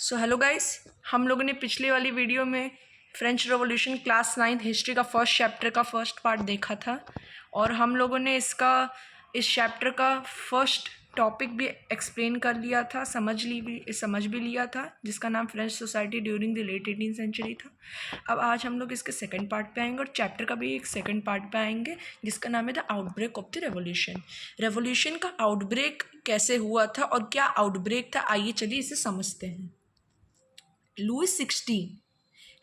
So hello guys, हम लोगों ने पिछले वाली वीडियो में फ्रेंच रेवोल्यूशन क्लास 9 हिस्ट्री का फर्स्ट चैप्टर का फर्स्ट पार्ट देखा था और हम लोगों ने इस चैप्टर का फर्स्ट टॉपिक भी एक्सप्लेन कर लिया था, समझ भी लिया था, जिसका नाम French society during the late 18th century था। अब आज हम लोग इसके सेकंड पार्ट पे आएंगे और चैप्टर का भी एक सेकंड पार्ट पे आएंगे जिसका नाम है the outbreak of the revolution. Revolution का आउटब्रेक कैसे हुआ था और क्या आउटब्रेक था, आइए चलिए इसे समझते हैं। Louis XVI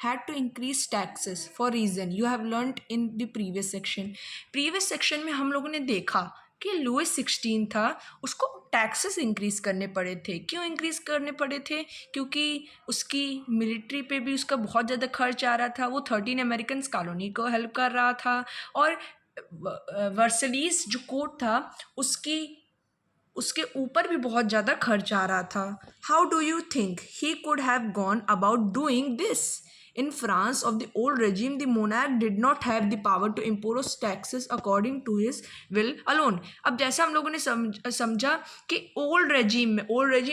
had to increase taxes for reason you have learnt in the previous section. Previous section में हम लोगों ने देखा कि लुइस 16 था, उसको टैक्सेस इंक्रीज करने पड़े थे। क्यों इंक्रीज करने पड़े थे? क्योंकि उसकी मिलिट्री पे भी उसका बहुत ज़्यादा खर्च आ रहा था। वो 13 अमेरिकन कॉलोनी को हेल्प कर रहा था और वर्सलीज जो कोर्ट था उसके ऊपर भी बहुत ज़्यादा खर्च आ रहा था। How do you think he could have gone about doing this? In France of the old regime, the monarch did not have the power to impose taxes according to his will alone. अब जैसा हम लोगों ने समझा कि old regime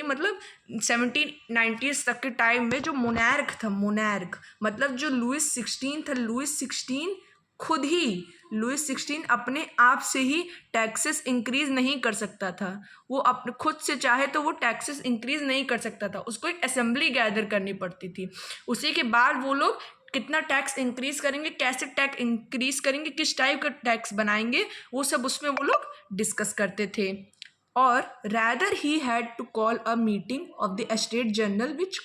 मतलब 1790s तक के टाइम में जो मोनार्क मतलब जो लुइस 16 था, लुइस 16 अपने आप से ही टैक्सेस इंक्रीज नहीं कर सकता था। वो अपने खुद से चाहे तो वो टैक्सेस इंक्रीज नहीं कर सकता था, उसको एक असेंबली गैदर करनी पड़ती थी। उसी के बाद वो लोग कितना टैक्स इंक्रीज करेंगे, कैसे टैक्स इंक्रीज करेंगे, किस टाइप का टैक्स बनाएंगे, वो सब उसमें वो लोग डिस्कस करते थे। और rather he had to call a meeting of the state general which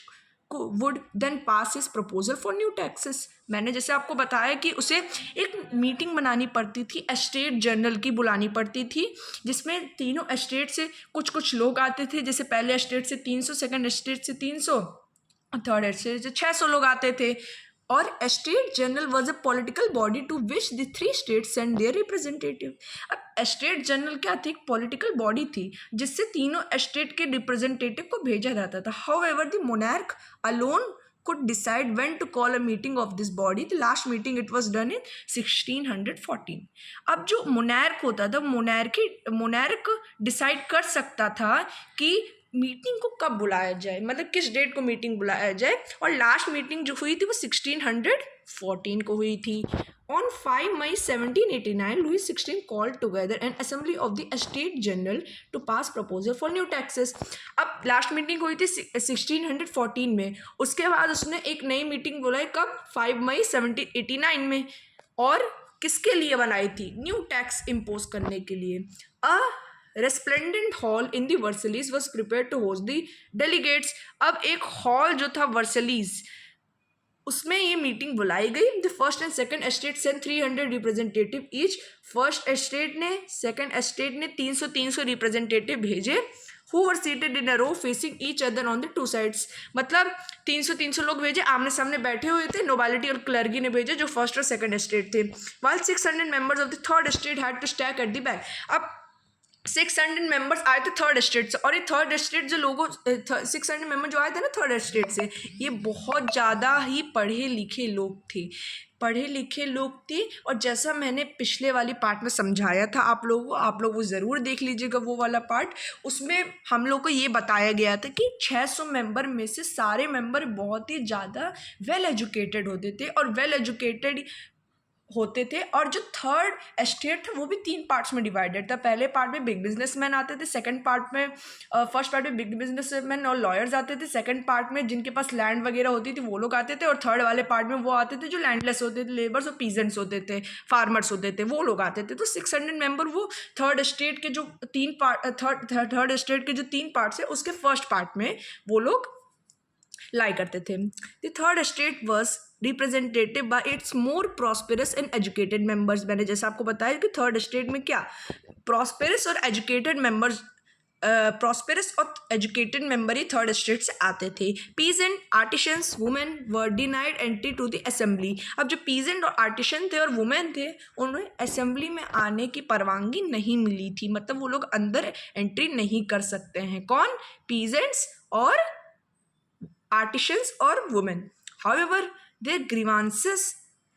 would then pass his proposal for new taxes. मैंने जैसे आपको बताया कि उसे एक मीटिंग बनानी पड़ती थी, स्टेट जनरल की बुलानी पड़ती थी, जिसमें तीनों स्टेट से कुछ लोग आते थे। जैसे पहले स्टेट से 300, सेकंड स्टेट से 300, थर्ड स्टेट से 600 लोग आते थे। और state general was a political body to which the 3 states send their representative. अब स्टेट जनरल क्या थी? पॉलिटिकल बॉडी थी जिससे तीनों स्टेट के रिप्रेजेंटेटिव को भेजा जाता था। How ever the monarch alone could decide when to call a meeting of this body. The last meeting it was done in 1614. अब जो मोनार्क होता था, मोनार्क डिसाइड कर सकता था कि मीटिंग को कब बुलाया जाए, मतलब किस डेट को मीटिंग बुलाया जाए। और लास्ट मीटिंग जो हुई थी वो 1614 को हुई थी। On 5 May 1789, Louis XVI called together an assembly of the State General to pass proposal for new taxes. अब लास्ट मीटिंग हुई थी 1614 में, उसके बाद उसने एक नई मीटिंग बुलाई कब? 5 मई 1789 में। और किसके लिए बनाई थी? न्यू टैक्स इम्पोज करने के लिए। A resplendent hall in the Versailles was prepare to host the delegates. अब एक हॉल जो था वर्सलीज, उसमें ये मीटिंग बुलाई गई। The first and second state send 300 representative each. First state ने, सेकंड स्टेट ने 300 रिप्रेजेंटेटिव भेजे। Who were seated in a row facing each other on the 2 sides. मतलब 300 लोग भेजे, आमने सामने बैठे हुए थे। नोबालिटी और क्लर्गी ने भेजे जो फर्स्ट और सेकंड स्टेट थे। While 600 members of the third state had to stack at the back. अब 600 मेंबर्स आए थे थर्ड स्टेट से, और ये थर्ड स्टेट जो लोगों 600 मेंबर जो आए थे ना थर्ड स्टेट से, ये बहुत ज़्यादा ही पढ़े लिखे लोग थे। और जैसा मैंने पिछले वाली पार्ट में समझाया था आप लोग वो ज़रूर देख लीजिएगा वो वाला पार्ट। उसमें हम लोग को ये बताया गया था कि 600 मेंबर में से सारे मेंबर बहुत ही ज़्यादा वेल एजुकेटेड होते थे। और जो थर्ड स्टेट था वो भी 3 पार्ट्स में डिवाइडेड था। पहले पार्ट में बिग बिजनेसमैन आते थे, सेकंड पार्ट में फर्स्ट पार्ट में बिग बिजनेसमैन और लॉयर्स आते थे, सेकंड पार्ट में जिनके पास लैंड वगैरह होती थी वो लोग आते थे, और थर्ड वाले पार्ट में वो आते थे जो लैंडलेस होते थे, लेबर्स और पीजेंट्स होते थे, फार्मर्स होते थे, वो लोग आते थे। तो 600 मेंबर वो थर्ड स्टेट के जो 3 पार्ट थर्ड स्टेट के जो 3 पार्ट्स है उसके फर्स्ट पार्ट में वो लोग लाई करते थे। The third state was representative bye it's more prosperous and educated members. मैंने जैसे आपको बताया कि थर्ड स्टेट में क्या प्रॉस्पेरस और एजुकेटेड मेंबर ही थर्ड स्टेट से आते थे। Peasant, artisans, women were denied entry to the assembly. अब जो पीजेंट और आर्टिशन थे और वुमेन थे उन्हें असेंबली में आने की परवानगी नहीं मिली थी, मतलब वो लोग अंदर एंट्री नहीं कर सकते हैं। कौन? पीजेंट्स और artisans or women. However, their grievances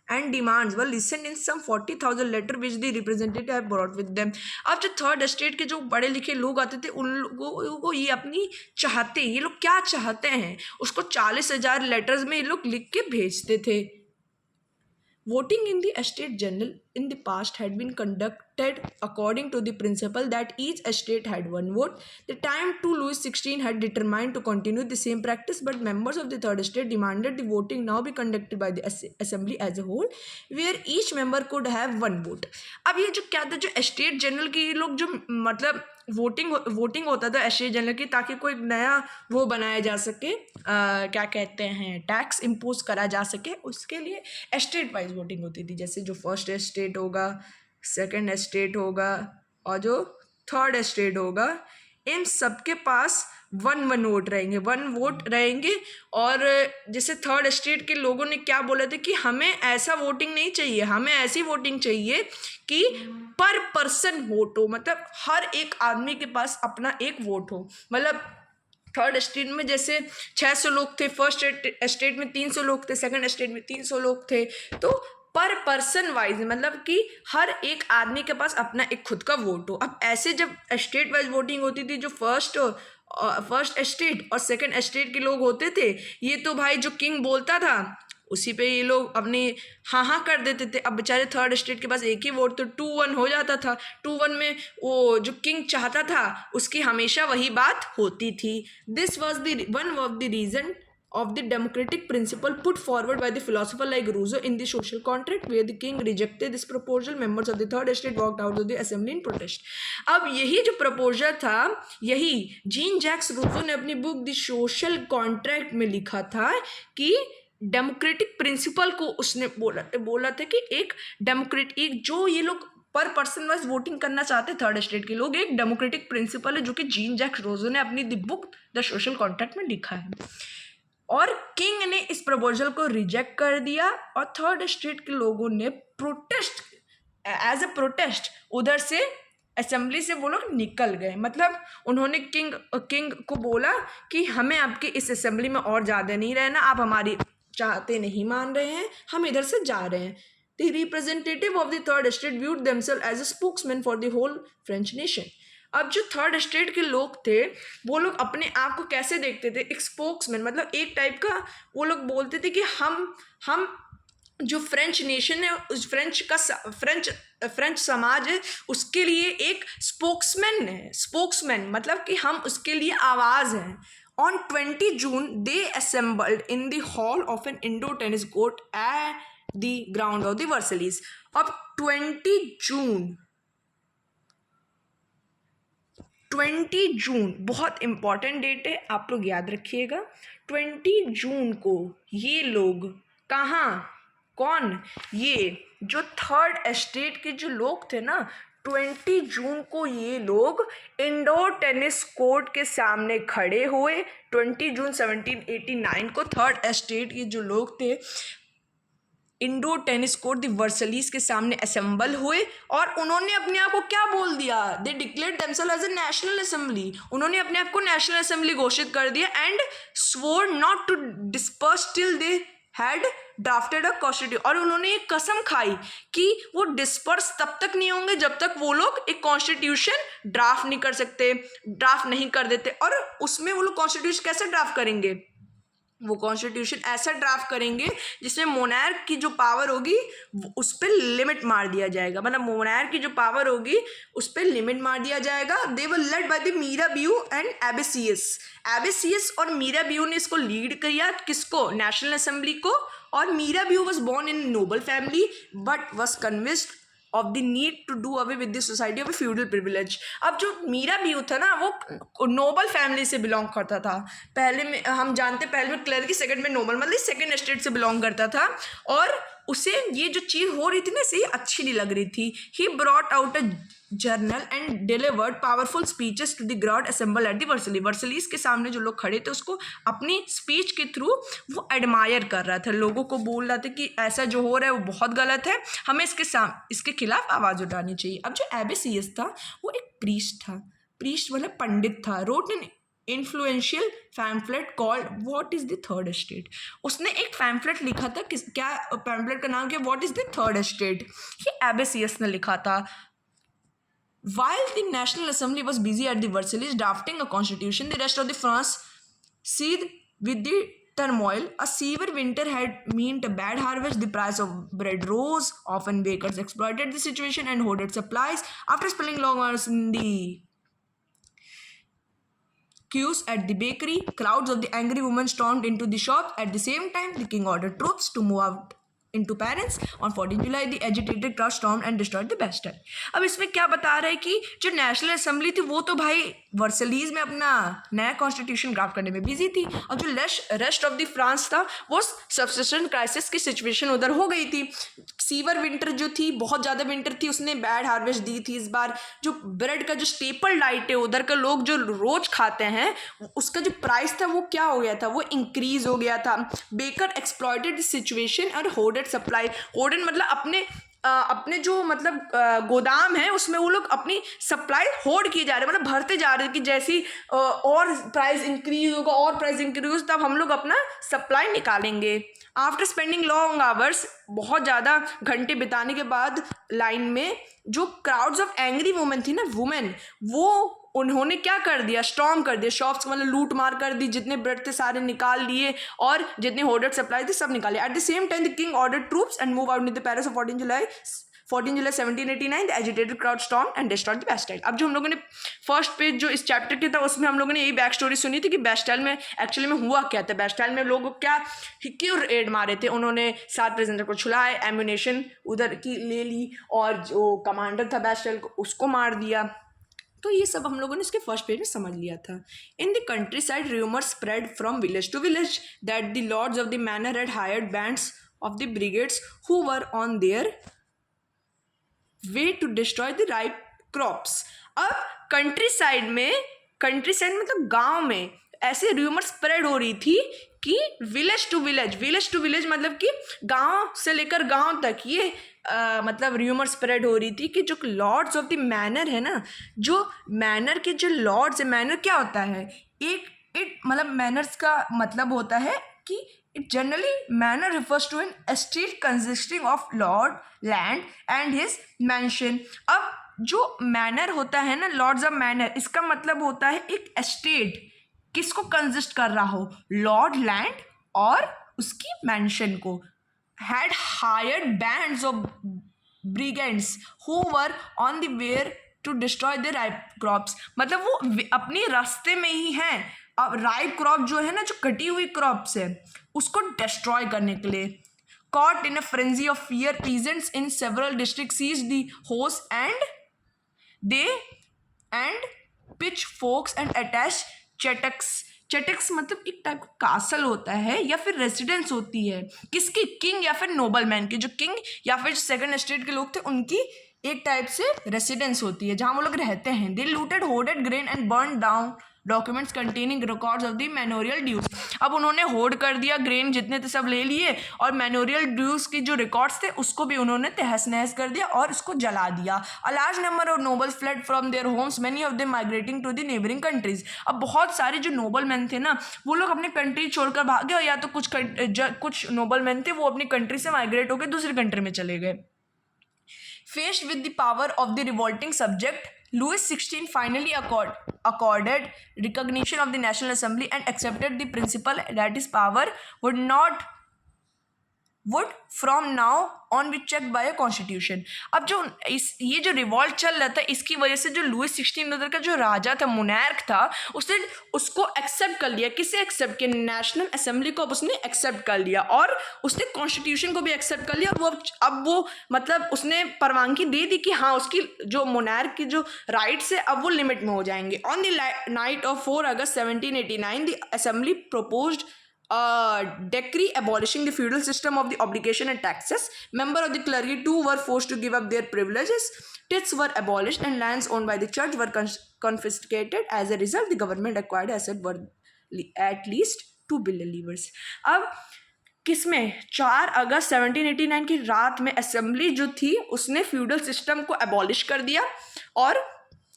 and demands were listened in some 40,000 letter which the representative have brought with them। अब जो थर्ड एस्टेट के जो पढ़े लिखे लोग आते थे उन लोगों को ये अपनी चाहते, ये लोग क्या चाहते हैं उसको 40,000 लेटर्स में ये लोग लिख के भेजते थे। Voting in the estate general in the past had been conducted according to the principle that each estate had one vote. The time to Louis XVI had determined to continue the same practice, but members of the third estate demanded the voting now be conducted by the assembly as a whole, where each member could have one vote. अब ये जो क्या था, जो estate general के लोग जो मतलब वोटिंग होता था एस्टेट जनरल की, ताकि कोई नया वो बनाया जा सके, क्या कहते हैं, टैक्स इम्पोज करा जा सके, उसके लिए एस्टेट वाइज वोटिंग होती थी। जैसे जो फर्स्ट एस्टेट होगा, सेकंड एस्टेट होगा और जो थर्ड एस्टेट होगा, इन सबके पास वन वोट रहेंगे। और जैसे थर्ड एस्टेट के लोगों ने क्या बोला था कि हमें ऐसा वोटिंग नहीं चाहिए, हमें ऐसी वोटिंग चाहिए कि पर पर्सन वोट हो, मतलब हर एक आदमी के पास अपना एक वोट हो। मतलब थर्ड एस्टेट में जैसे 600 लोग थे, फर्स्ट एस्टेट में 300 लोग थे, सेकंड एस्टेट में 300 लोग थे, तो पर पर्सन वाइज मतलब कि हर एक आदमी के पास अपना एक खुद का वोट हो। अब ऐसे जब एस्टेट वाइज वोटिंग होती थी, जो फर्स्ट एस्टेट और सेकंड एस्टेट के लोग होते थे, ये तो भाई जो किंग बोलता था उसी पे ये लोग अपने हाँ कर देते थे। अब बेचारे थर्ड एस्टेट के पास एक ही वोट, तो 2-1 हो जाता था। 2-1 में वो जो किंग चाहता था उसकी हमेशा वही बात होती थी। This was the one of the reason of the democratic principle put forward by the philosopher like Rousseau in the social contract, where the king rejected this proposal, members of the third estate walked out of the assembly in protest। अब यही जो proposal था, यही Jean Jacques Rousseau ने अपनी book the social contract में लिखा था कि डेमोक्रेटिक प्रिंसिपल को उसने बोला था कि एक डेमोक्रेटिक जो ये लोग पर पर्सन वाइज वोटिंग करना चाहते थर्ड एस्टेट के लोग, एक डेमोक्रेटिक प्रिंसिपल है जो कि जीन जैक्स रूसो ने अपनी the book the social contract में लिखा है। और किंग ने इस प्रपोजल को रिजेक्ट कर दिया और थर्ड एस्टेट के लोगों ने प्रोटेस्ट, एज ए प्रोटेस्ट उधर से असेंबली से वो लोग निकल गए। मतलब उन्होंने किंग को बोला कि हमें आपकी इस असेंबली में और ज़्यादा नहीं रहना, आप हमारी चाहते नहीं मान रहे हैं, हम इधर से जा रहे हैं। The representative of the third estate viewed themselves as a spokesman for the whole French nation. अब जो थर्ड एस्टेट के लोग थे वो लोग अपने आप को कैसे देखते थे, एक स्पोक्समैन, मतलब एक टाइप का वो लोग बोलते थे कि हम जो फ्रेंच नेशन है, उस फ्रेंच समाज है, उसके लिए एक स्पोक्समैन मतलब कि हम उसके लिए आवाज़ हैं। On 20 June, they assembled in the hall of an indoor tennis court at the ground of the Versailles। अब 20 जून बहुत इम्पॉर्टेंट डेट है, आप लोग याद रखिएगा। 20 जून को ये लोग कौन ये जो थर्ड एस्टेट के जो लोग थे ना, 20 जून को ये लोग इंडोर टेनिस कोर्ट के सामने खड़े हुए। 20 जून 1789 को थर्ड एस्टेट के जो लोग थे indoor tennis court the Versailles के सामने असेंबल हुए और उन्होंने अपने आप को क्या बोल दिया, they declared themselves as a national assembly. उन्होंने अपने आप को नेशनल असेंबली घोषित कर दिया and swore not to disperse till they had drafted a constitution. और उन्होंने एक कसम खाई कि वो डिस्पर्स तब तक नहीं होंगे जब तक वो लोग एक कॉन्स्टिट्यूशन ड्राफ्ट नहीं कर देते। और उसमें वो लोग कॉन्स्टिट्यूशन कैसे ड्राफ्ट करेंगे, वो कॉन्स्टिट्यूशन ऐसा ड्राफ्ट करेंगे जिसमें मोनार्क की जो पावर होगी उस पर लिमिट मार दिया जाएगा, मतलब मोनार्क की जो पावर होगी उस पर लिमिट मार दिया जाएगा। दे वर लेड बाय द मीराबियू एंड एबेसियस और मीराबियू ने इसको लीड किया, किसको, नेशनल असेंबली को। और Mirabeau was born in noble family but was convinced of the need to do away with the society of a feudal privilege। अब जो मीराबियू था ना वो नोबल फैमिली से बिलोंग करता था। पहले में हम जानते, पहले में क्लर्की, सेकंड में नोबल, मतलब सेकंड एस्टेट से बिलोंग करता था। और उसे ये जो चीज़ हो रही थी ना, इसे अच्छी नहीं लग रही थी। He brought out a journal and delivered powerful speeches to the crowd assembled at the Versailles के सामने जो लोग खड़े थे उसको अपनी स्पीच के थ्रू वो एडमायर कर रहा था, लोगों को बोल रहा था कि ऐसा जो हो रहा है वो बहुत गलत है, हमें इसके खिलाफ आवाज़ उठानी चाहिए। अब जो एबेसियस था वो एक प्रीस्ट मतलब पंडित था। Wrote an influential pamphlet called what is the third state. उसने एक पैम्फलेट लिखा था, क्या पैम्फलेट का नाम क्या, what is the third state, ये एबेसियस ने लिखा था। While the National Assembly was busy at the Versailles drafting a constitution, the rest of the France seethed with the turmoil. A severe winter had meant a bad harvest. The price of bread rose. Often bakers exploited the situation and hoarded supplies. After spending long hours in the queues at the bakery, crowds of the angry women stormed into the shops. At the same time, the king ordered troops to move out into Paris. On 14 July, the agitated crowd stormed and destroyed the Bastille. अब इसमें क्या बता रहा है कि जो national assembly थी वो तो भाई वर्सलीज में अपना नया कॉन्स्टिट्यूशन ड्राफ्ट करने में बिजी थी, और जो रेस्ट ऑफ द फ्रांस था वो सब्सिस्टेंस क्राइसिस की सिचुएशन उधर हो गई थी। सीवर विंटर जो थी, बहुत ज़्यादा विंटर थी, उसने बैड हार्वेस्ट दी थी इस बार। जो ब्रेड का जो स्टेपल डाइट है उधर का लोग जो रोज खाते हैं, उसका जो प्राइस था वो क्या हो गया था, वो इंक्रीज हो गया था। बेकर एक्सप्लॉइटेड सिचुएशन और होर्डेड सप्लाई। होर्डेड मतलब अपने जो मतलब गोदाम है उसमें वो लोग अपनी सप्लाई होल्ड किए जा रहे हैं, मतलब भरते जा रहे हैं कि जैसी और प्राइस इंक्रीज होगा और प्राइस इंक्रीज होगा तब हम लोग अपना सप्लाई निकालेंगे। आफ्टर स्पेंडिंग लॉन्ग आवर्स, बहुत ज़्यादा घंटे बिताने के बाद लाइन में, जो क्राउड्स ऑफ एंग्री वुमेन थी ना, वुमेन, वो उन्होंने क्या कर दिया, स्टॉर्म कर दिया शॉप्स, मतलब लूट मार कर दी, जितने ब्रेड थे सारे निकाल लिए और जितने होर्डेड सप्लाई थे सब निकाले। At the same time the king ordered troops and move out in the Paris of 14 July 1789। The agitated crowd storm and destroyed the Bastille. अब जो हम लोगों ने फर्स्ट पेज जो इस चैप्टर के था उसमें हम लोगों ने यही बैक स्टोरी सुनी थी कि बैस्टाइल में एक्चुअली में हुआ क्या था, बैस्टाइल में लोग क्या क्यों रेड मारे थे। उन्होंने 7 प्रेजेंटर को छुड़ाए, एम्यूनेशन उधर की ले ली और जो कमांडर था बैस्टाइल को उसको मार दिया। तो ये सब हम लोगों ने इसके फर्स्ट पेज में समझ लिया था। In the countryside rumour spread from village to village that the lords of the manor had hired bands of the brigades who were on their way to destroy the ripe crops. अब countryside मतलब गांव में ऐसे rumour spread हो रही थी कि village to village मतलब कि गांव से लेकर गांव तक ये मतलब रूमर स्प्रेड हो रही थी कि जो लॉर्ड्स ऑफ द मैनर है ना, जो मैनर के जो लॉर्ड्स है, मैनर क्या होता है, मतलब मैनर्स का मतलब होता है कि it generally manor refers to an estate consisting of lord, land and his mansion। अब जो मैनर होता है ना, लॉर्ड्स ऑफ मैनर, इसका मतलब होता है एक एस्टेट किसको कंसिस्ट कर रहा हो, लॉर्ड, लैंड और उसकी मैंशन को। Had hired bands of brigades who were on the way to destroy the ripe crops, मतलब वो अपने रास्ते में ही हैं। अब राइप क्रॉप जो है ना, जो कटी हुई क्रॉप्स है, उसको डिस्ट्रॉय करने के लिए। Caught in a frenzy of fear, peasants in several district seize the hoes and pitchforks and अटैच चटक्स मतलब एक टाइप का कासल होता है या फिर रेसिडेंस होती है किसकी, किंग या फिर नोबलमैन की। जो किंग या फिर सेकंड स्टेट के लोग थे उनकी एक टाइप से रेसिडेंस होती है जहाँ वो लोग रहते हैं। They looted hoarded grain and burn down documents containing records of the manorial dues. अब उन्होंने होर्ड कर दिया, ग्रेन जितने थे सब ले लिए और मैनोरियल ड्यूज की जो रिकॉर्ड्स थे उसको भी उन्होंने तहस नहस कर दिया और उसको जला दिया। A large number of nobles fled from their homes, many of them migrating to the neighbouring countries. अब बहुत सारे जो नोबल मैन थे ना, वो लोग अपने कंट्री छोड़कर भागे, और या तो कुछ नोबल मैन थे वो अपनी कंट्री से माइग्रेट होकर दूसरी कंट्री में चले गए। Faced with the power of the revolting subject, Louis XVI finally accorded recognition of the National Assembly and accepted the principle that his power would from now on be checked by a constitution। अब जो ये जो revolt चल रहा था, इसकी वजह से जो लुइस 16 उधर का जो राजा था, मोनार्क था, उसने उसको एक्सेप्ट कर लिया। किससे एक्सेप्ट किया, नेशनल असेंबली को। अब उसने एक्सेप्ट कर लिया और उसने कॉन्स्टिट्यूशन को भी एक्सेप्ट कर लिया। अब वो मतलब उसने परवानगी दे दी कि हाँ, उसकी जो मोनार्क की जो राइट्स है अब वो लिमिट में हो जाएंगे। On the night of 4 August 1789 the assembly proposed decree abolishing the feudal system of the obligation and taxes. Members of the clergy too were forced to give up their privileges. Tithes were abolished and lands owned by the church were confiscated. As a result, the government acquired assets worth at least 2 billion livres. अब किसमें 4 अगस्त 1789 की रात में assembly जो थी उसने feudal system को abolish कर दिया और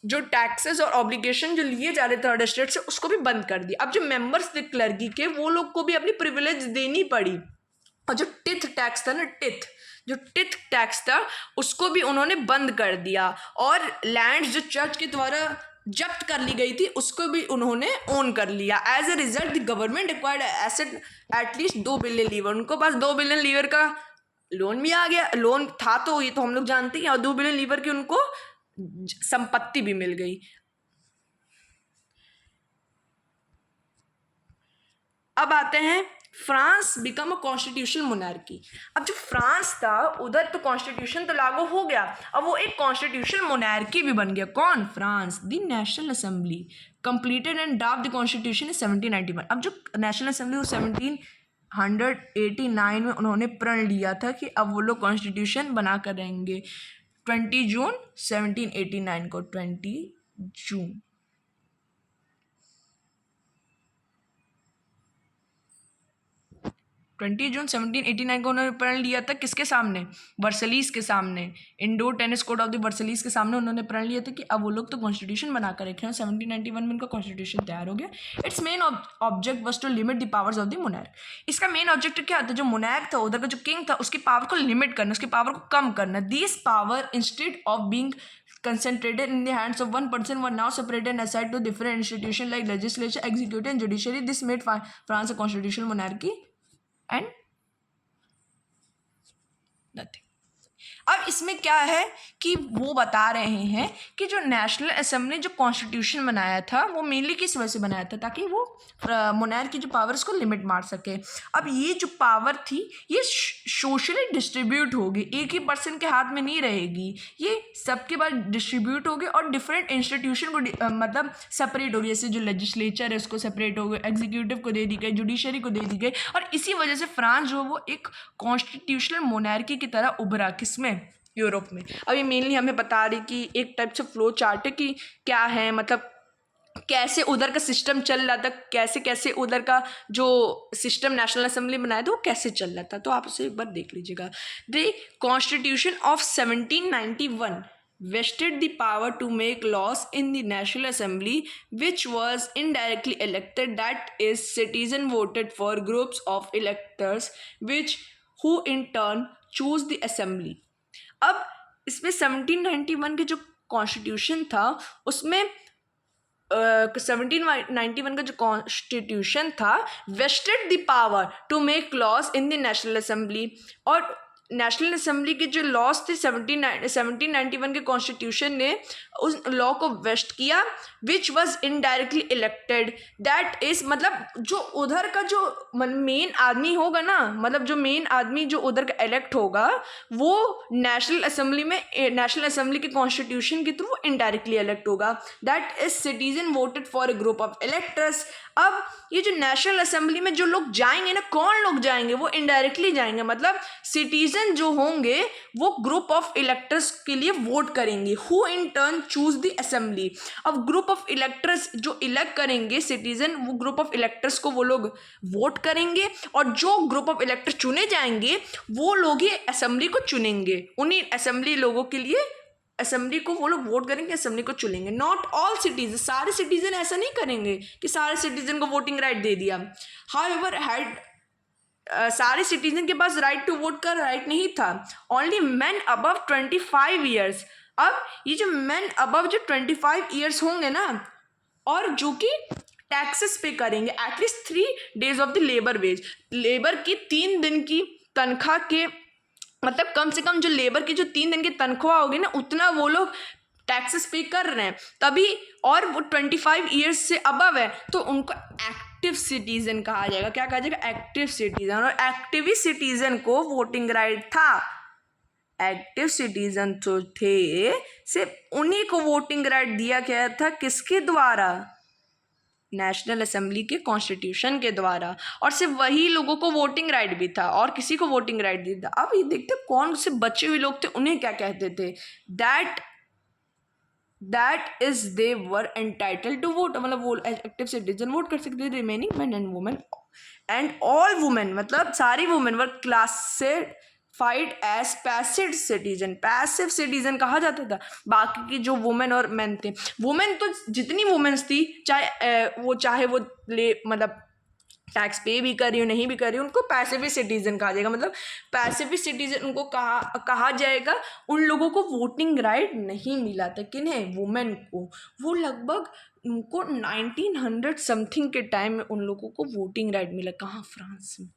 जो टैक्सेस और ऑब्लिगेशन जो लिए जा रहे थे अदर स्टेट से उसको भी बंद कर दिया। अब जो मेंबर्स थे क्लर्की के वो लोग को भी अपनी प्रिविलेज देनी पड़ी। और जो टिथ टैक्स था ना, जो टिथ टैक्स था उसको भी उन्होंने बंद कर दिया। और लैंड जो चर्च के द्वारा जब्त कर ली गई थी उसको भी उन्होंने ओन कर लिया। As a result the government acquired asset at least 2 billion livre. उनको पास 2 बिलियन लीवर का लोन भी आ गया, लोन था तो ये तो हम लोग जानते हैं, और 2 बिलियन लीवर की उनको संपत्ति भी मिल गई। अब आते हैं France become a constitutional monarchy. अब जो फ्रांस था उधर तो कॉन्स्टिट्यूशन तो लागू हो गया, अब वो एक कॉन्स्टिट्यूशनल मोनार्की भी बन गया। कौन? France. The national assembly completed and draft the constitution in 1791। अब जो नेशनल असेंबली वो 1789 में उन्होंने प्रण लिया था कि अब वो लोग कॉन्स्टिट्यूशन बना कर रहेंगे। 20 जून 1789 को, 20 जून 1789 को उन्होंने प्रण लिया था। किसके सामने? वर्सलीस के सामने, indoor tennis court of the Versailles के सामने उन्होंने प्रण लिया था कि अब वो लोग तो कॉन्स्टिट्यूशन बना कर रखे हैं। 1791 में उनका कॉन्स्टिट्यूशन तैयार हो गया। Its main object was to limit the powers of the monarch. इसका मेन ऑब्जेक्टिव क्या था? जो मोनार्क था उधर का जो किंग था उसकी पावर को लिमिट करना, उसकी पावर को कम करना। This power instead of being concentrated in the hands of one person were now separated and assigned to different institutions like legislature, executive and judiciary. This made France a constitutional monarchy and nothing. अब इसमें क्या है कि वो बता रहे हैं कि जो नेशनल असेंबली जो कॉन्स्टिट्यूशन बनाया था वो मेनली किस वजह से बनाया था? ताकि वो मोनार्क की जो पावर उसको लिमिट मार सके। अब ये जो पावर थी ये सोशली डिस्ट्रीब्यूट होगी, एक ही पर्सन के हाथ में नहीं रहेगी, ये सबके पास डिस्ट्रीब्यूट होगी और डिफरेंट इंस्टीट्यूशन को मतलब सेपरेट होगी। जैसे जो लेजिस्लेचर है उसको सेपरेट हो गई, एग्जीक्यूटिव को दे दी गई, जुडिशरी को दे दी गई। और इसी वजह से फ्रांस जो वो एक कॉन्स्टिट्यूशनल मोनार्की की तरह उभरा। किसमें? यूरोप में। अभी मेनली हमें बता रही कि एक टाइप से फ्लो चार्ट है कि क्या है, मतलब कैसे उधर का सिस्टम चल रहा था, कैसे कैसे उधर का जो सिस्टम नेशनल असेंबली बनाया था वो कैसे चल रहा था। तो आप उसे एक बार देख लीजिएगा। The constitution of 1791 vested the power to make laws in the National Assembly, which was indirectly elected, that is, citizens voted for groups of electors, who in turn choose the assembly. अब इसमें 1791 के जो constitution था उसमें 1791 का जो constitution था vested the power to make laws in the national assembly. और नेशनल असेंबली के जो लॉज थे 1791 के कॉन्स्टिट्यूशन ने उस लॉ को वेस्ट किया, which was indirectly elected. That is मतलब जो उधर का जो मेन आदमी होगा ना, मतलब जो मेन आदमी जो उधर का इलेक्ट होगा वो नेशनल असेंबली में, नेशनल असेंबली के कॉन्स्टिट्यूशन के थ्रू इनडायरेक्टली इलेक्ट होगा। That is citizen voted for a group of electors. अब ये जो नेशनल असेंबली में जो लोग जाएंगे ना, कौन लोग जाएंगे? वो इनडायरेक्टली जाएंगे, मतलब सिटीजन जो होंगे वो ग्रुप ऑफ इलेक्टर्स के लिए वोट करेंगे, who in turn choose the assembly. अब ग्रुप ऑफ इलेक्टर्स जो इलेक्ट करेंगे सिटीजन, वो ग्रुप ऑफ इलेक्टर्स को वो लोग वोट करेंगे और जो ग्रुप ऑफ इलेक्टर्स चुने जाएंगे वो लोग ही असेंबली को चुनेंगे। उन्हीं असेंबली लोगों के लिए असेंबली को वो लोग वोट करेंगे, असेंबली को चुनेंगे। नॉट ऑल सिटीजन, सारे सिटीजन ऐसा नहीं करेंगे कि सारे सिटीजन को वोटिंग राइट दे दिया। हाउएवर हैड सारे सिटीजन के पास राइट टू वोट का राइट नहीं था। Only man above 25 years. अब ये जो मैन अबव जो 25 ईयर्स होंगे ना और जो कि टैक्सेस पे करेंगे at least 3 days of the labour wage, labour की 3 दिन की तनख्वाह के, मतलब कम से कम जो लेबर की जो 3 दिन की तनख्वाह होगी ना उतना वो लोग टैक्सेस पे कर रहे हैं तभी, और वो 25 ईयर्स से अबव है तो उनको एक्टिव सिटीजन कहा जाएगा। क्या कहा जाएगा? Active citizen. और एक्टिव सिटीजन को वोटिंग राइट था। एक्टिव सिटीजन जो थे सिर्फ उन्हीं को वोटिंग राइट दिया गया था। किसके द्वारा? नेशनल असेंबली के कॉन्स्टिट्यूशन के द्वारा। और सिर्फ वही लोगों को वोटिंग राइट भी था और किसी को वोटिंग राइट नहीं था। अब ये देखते कौन से बचे हुए लोग थे उन्हें क्या कहते थे? That is they were entitled to vote, मतलब वो एक्टिव सिटीजन वोट कर सकते थे। Remaining man and women and all women, मतलब सारी women were classed fight as passive citizen कहा जाता था। बाकी की जो वुमेन और मेन थे, वुमेन तो जितनी वुमेन्स थी, चाहे वो मतलब टैक्स पे भी कर रही हो नहीं भी कर रही हो, उनको पैसिव सिटीजन कहा जाएगा। मतलब पैसिव सिटीजन उनको कहा जाएगा। उन लोगों को वोटिंग राइट नहीं मिला था, किन्हें? वुमेन को। वो लगभग उनको 1900 समथिंग के टाइम में उन लोगों को वोटिंग राइट मिला। कहाँ? फ्रांस में।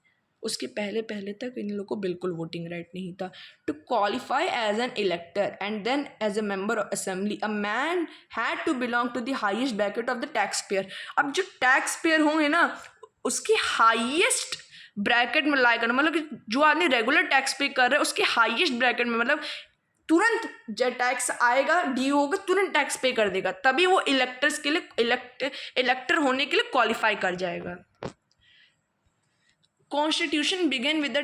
उसके पहले तक इन लोगों को बिल्कुल वोटिंग राइट नहीं था। To qualify as an elector and then as a member of assembly, a man had to belong to the highest bracket of the tax payer. अब जो टैक्स पेयर होंगे ना, उसकी हाईएस्ट ब्रैकेट में लाई करना, मतलब कि जो आदमी रेगुलर टैक्स पे कर रहा है उसके हाईएस्ट ब्रैकेट में, मतलब तुरंत जब टैक्स आएगा, ड्यू होगा, तुरंत टैक्स पे कर देगा, तभी वो इलेक्टर्स के लिए इलेक्टर होने के लिए क्वालिफाई कर जाएगा। Constitution began with the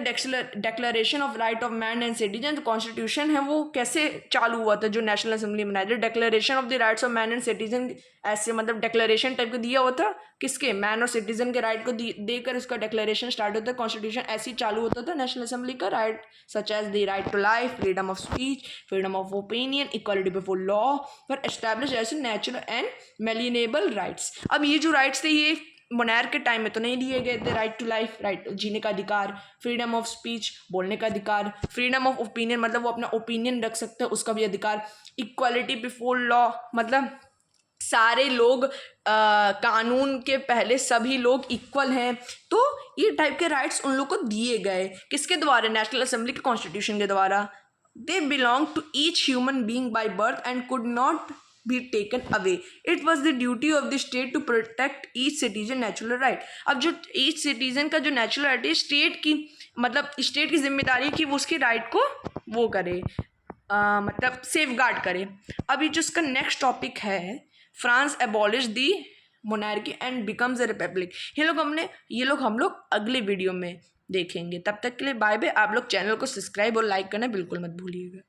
declaration of right of man and citizen. जो कॉन्स्टिट्यूशन है वो कैसे चालू हुआ था? जो नेशनल असेंबली में बनाया, declaration of the rights of man and citizen, ऐसे मतलब डेक्लेरेशन टाइप को दिया हुआ था। किसके? मैन और सिटीजन के राइट को देकर उसका डेक्लेरेशन स्टार्ट होता है। कॉन्स्टिट्यूशन ऐसे ही चालू होता था नेशनल असेंबली का। Right such as the right to life, freedom of speech, freedom of opinion, equality before law were establish as natural and inalienable rights. अब ये जो राइट्स थे ये मोनार्क के टाइम में तो नहीं दिए गए थे। राइट टू लाइफ, राइट जीने का अधिकार, फ्रीडम ऑफ स्पीच बोलने का अधिकार, फ्रीडम ऑफ ओपिनियन मतलब वो अपना ओपिनियन रख सकते हैं उसका भी अधिकार, इक्वालिटी बिफोर लॉ मतलब सारे लोग कानून के पहले सभी लोग इक्वल हैं। तो ये टाइप के राइट्स उन लोग को दिए गए। किसके द्वारा? नेशनल असेंबली के कॉन्स्टिट्यूशन के द्वारा। They belong to each human being by birth and could not be taken away. It was the duty of the state to protect each citizen natural right. अब जो each citizen का जो natural right है, state की मतलब state की जिम्मेदारी की वो उसके राइट को वो करे, मतलब सेफ गार्ड करे। अभी जो इसका नेक्स्ट टॉपिक है, France abolish the monarchy and becomes a republic. ये लोग हम लोग अगले वीडियो में देखेंगे। तब तक के लिए बाय बाय। आप लोग चैनल को सब्सक्राइब और लाइक करना बिल्कुल मत भूलिएगा।